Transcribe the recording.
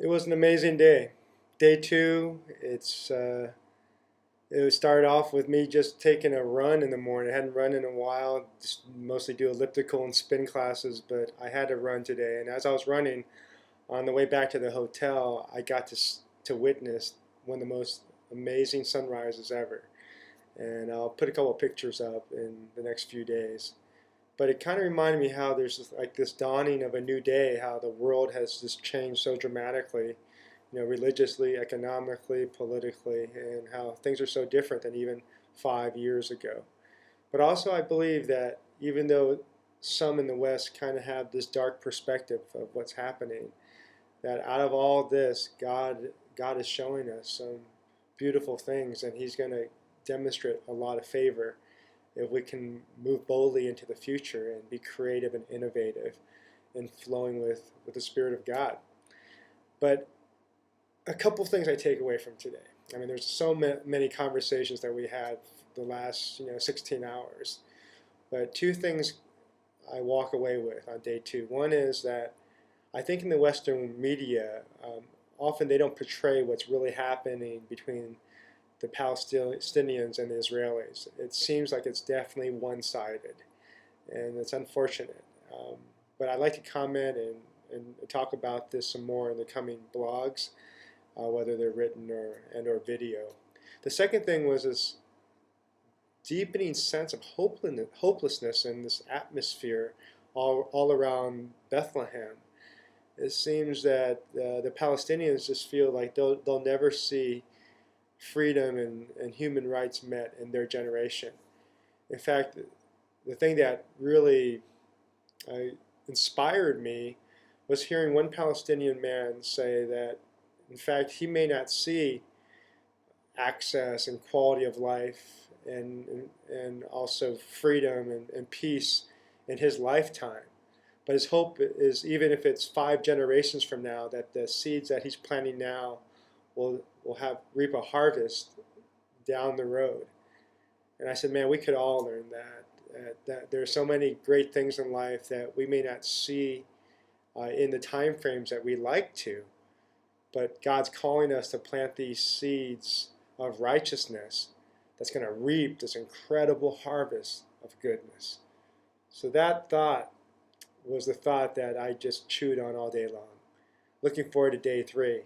It was an amazing day. Day two, it started off with me just taking a run in the morning. I hadn't run in a while, just mostly do elliptical and spin classes, but I had to run today. And as I was running on the way back to the hotel, I got to witness one of the most amazing sunrises ever. And I'll put a couple of pictures up in the next few days. But it kind of reminded me how there's like this dawning of a new day, how the world has just changed so dramatically, religiously, economically, politically, and how things are so different than even 5 years ago. But also, I believe that even though some in the West kind of have this dark perspective of what's happening, that out of all this, God is showing us some beautiful things, and He's going to demonstrate a lot of favor if we can move boldly into the future and be creative and innovative and flowing with the Spirit of God. But a couple things I take away from today. I mean, there's so many conversations that we had the last 16 hours, but two things I walk away with on day two. One is that I think in the Western media, often they don't portray what's really happening between the Palestinians and the Israelis. It seems like it's definitely one-sided, and it's unfortunate. But I'd like to comment and talk about this some more in the coming blogs, whether they're written or video. The second thing was this deepening sense of hopelessness in this atmosphere all around Bethlehem. It seems that the Palestinians just feel like they'll never see freedom and human rights met in their generation. In fact, the thing that really inspired me was hearing one Palestinian man say that, in fact, he may not see access and quality of life and also freedom and peace in his lifetime. But his hope is, even if it's 5 generations from now, that the seeds that he's planting now will reap a harvest down the road. And I said, man, we could all learn that there are so many great things in life that we may not see in the time frames that we like to, but God's calling us to plant these seeds of righteousness that's going to reap this incredible harvest of goodness. So that thought was the thought that I just chewed on all day long. Looking forward to day three.